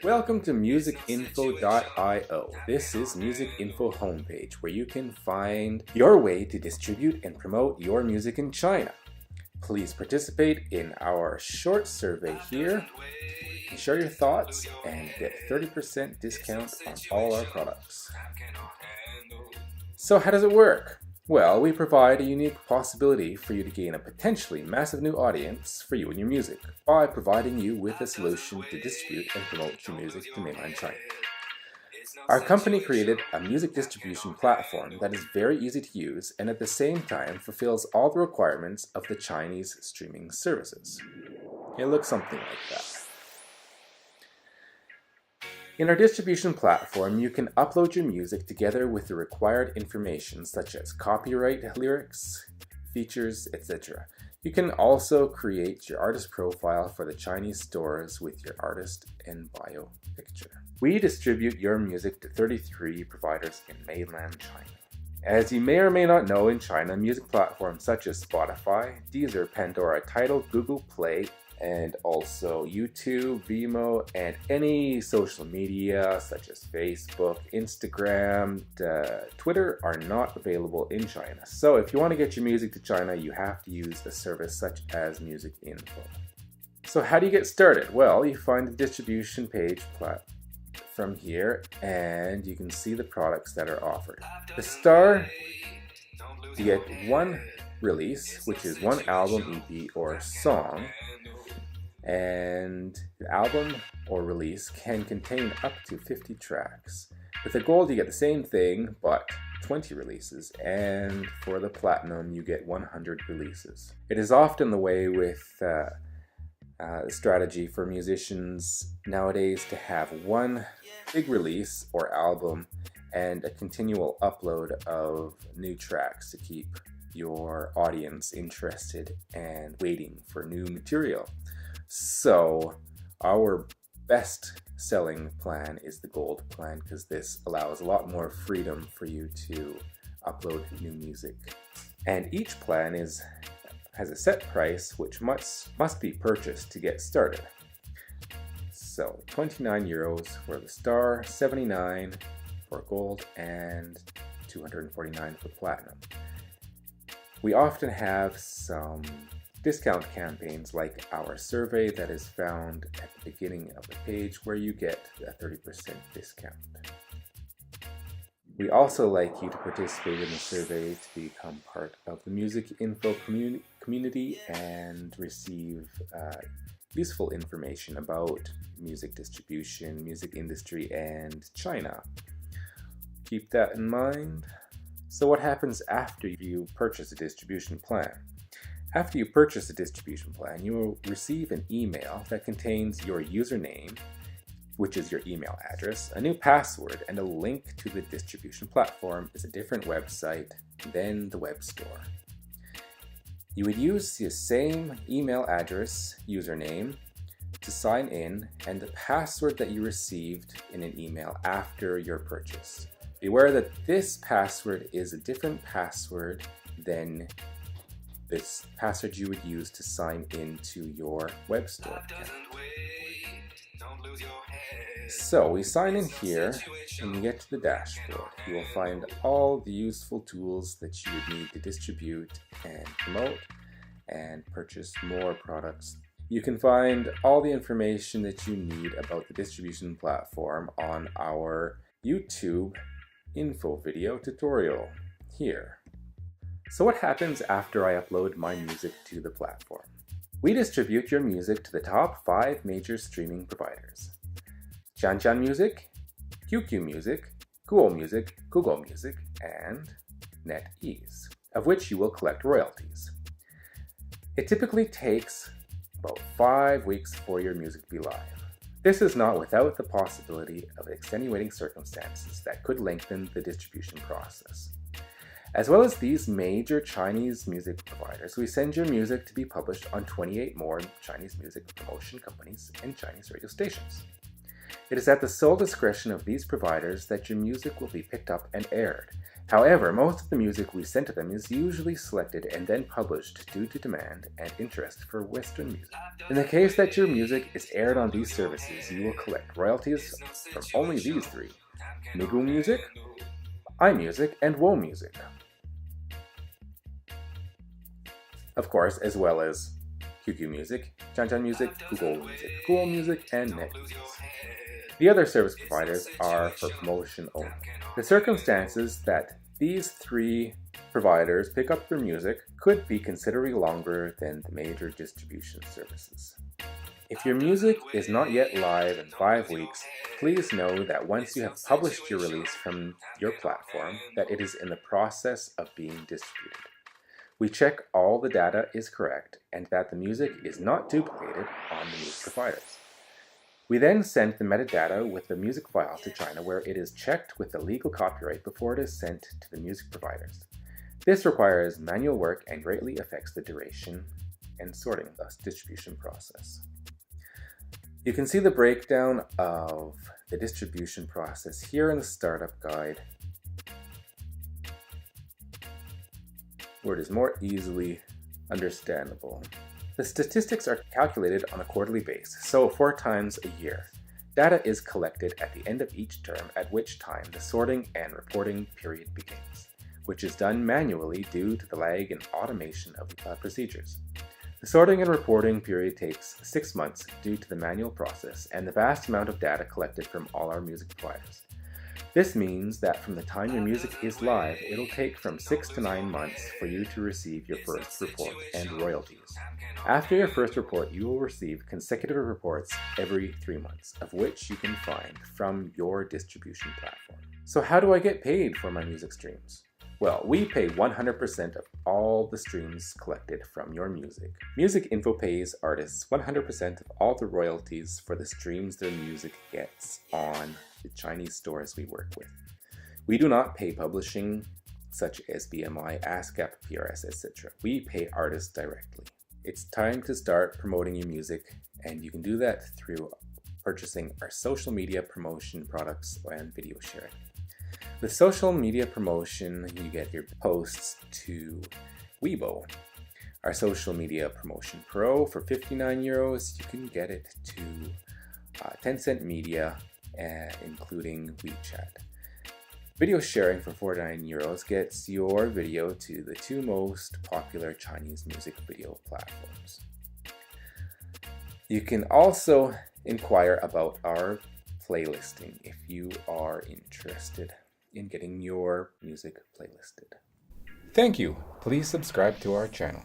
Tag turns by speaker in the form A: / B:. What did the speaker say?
A: Welcome to Musicinfo.io. This is Musicinfo homepage where you can find your way to distribute and promote your music in China. Please participate in our short survey here and share your thoughts and get 30% discount on all our products. So how does it work? Well, we provide a unique possibility for you to gain a potentially massive new audience for you and your music by providing you with a solution to distribute and promote your music to mainland China. Our company created a music distribution platform that is very easy to use and at the same time fulfills all the requirements of the Chinese streaming services. It looks something like that. In our distribution platform, you can upload your music together with the required information such as copyright, lyrics, features, etc. You can also create your artist profile for the Chinese stores with your artist and bio picture. We distribute your music to 33 providers in mainland China. As you may or may not know, in China, music platforms such as Spotify, Deezer, Pandora, Tidal, Google Play, and also YouTube, Vimeo, and any social media such as Facebook, Instagram, Twitter are not available in China. So if you want to get your music to China, you have to use a service such as Musicinfo. So how do you get started? Well, you find the distribution page from here and you can see the products that are offered. To start, you get one release, which is one album, EP, or song. And the album or release can contain up to 50 tracks. With the gold you get the same thing but 20 releases, and for the platinum you get 100 releases. It is often the way with strategy for musicians nowadays to have one big release or album and a continual upload of new tracks to keep your audience interested and waiting for new material. So our best selling plan is the gold plan because this allows a lot more freedom for you to upload new music. And each plan has a set price which must be purchased to get started. So 29 euros for the star, 79 for gold, and 249 for platinum. We often have some discount campaigns like our survey that is found at the beginning of the page where you get a 30% discount. We also like you to participate in the survey to become part of the Musicinfo community and receive useful information about music distribution, music industry, and China. Keep that in mind. So what happens after you purchase a distribution plan? After you purchase a distribution plan, you will receive an email that contains your username, which is your email address, a new password, and a link to the distribution platform is a different website than the web store. You would use the same email address, username, to sign in, and the password that you received in an email after your purchase. Beware that this password is a different password than this password you would use to sign into your web store account. So we sign in here and you get to the dashboard. You will find all the useful tools that you would need to distribute and promote and purchase more products. You can find all the information that you need about the distribution platform on our YouTube info video tutorial here. So what happens after I upload my music to the platform? We distribute your music to the top 5 major streaming providers: Xianchan Music, QQ Music, Kuo Music, Google Music, and NetEase, of which you will collect royalties. It typically takes about 5 weeks for your music to be live. This is not without the possibility of extenuating circumstances that could lengthen the distribution process. As well as these major Chinese music providers, we send your music to be published on 28 more Chinese music promotion companies and Chinese radio stations. It is at the sole discretion of these providers that your music will be picked up and aired, However, most of the music we send to them is usually selected and then published due to demand and interest for Western music. In the case that your music is aired on these services, you will collect royalties from only these three: Migu Music, iMusic, and Wo Music. Of course, as well as QQ Music, Chanjan Music, Google Music, and NetMusic. The other service providers are for promotion only. The circumstances that these three providers pick up your music could be considerably longer than the major distribution services. If your music is not yet live in 5 weeks, please know that once you have published your release from your platform, that it is in the process of being distributed. We check all the data is correct and that the music is not duplicated on the music providers. We then send the metadata with the music file to China, where it is checked with the legal copyright before it is sent to the music providers. This requires manual work and greatly affects the duration and sorting, thus distribution process. You can see the breakdown of the distribution process here in the startup guide, where it is more easily understandable. The statistics are calculated on a quarterly basis, so 4 times a year. Data is collected at the end of each term, at which time the sorting and reporting period begins, which is done manually due to the lag in automation of the procedures. The sorting and reporting period takes 6 months due to the manual process and the vast amount of data collected from all our music providers. This means that from the time your music is live, it'll take from 6 to 9 months for you to receive your first report and royalties. After your first report, you will receive consecutive reports every 3 months, of which you can find from your distribution platform. So how do I get paid for my music streams? Well, we pay 100% of all the streams collected from your music. Musicinfo pays artists 100% of all the royalties for the streams their music gets on the Chinese stores we work with. We do not pay publishing, such as BMI, ASCAP, PRS, etc. We pay artists directly. It's time to start promoting your music, and you can do that through purchasing our social media promotion products and video sharing. With social media promotion, you get your posts to Weibo. Our social media promotion pro for €59, you can get it to Tencent Media, including WeChat. Video sharing for €49 gets your video to the 2 most popular Chinese music video platforms. You can also inquire about our playlisting if you are interested in getting your music playlisted. Thank you. Please subscribe to our channel.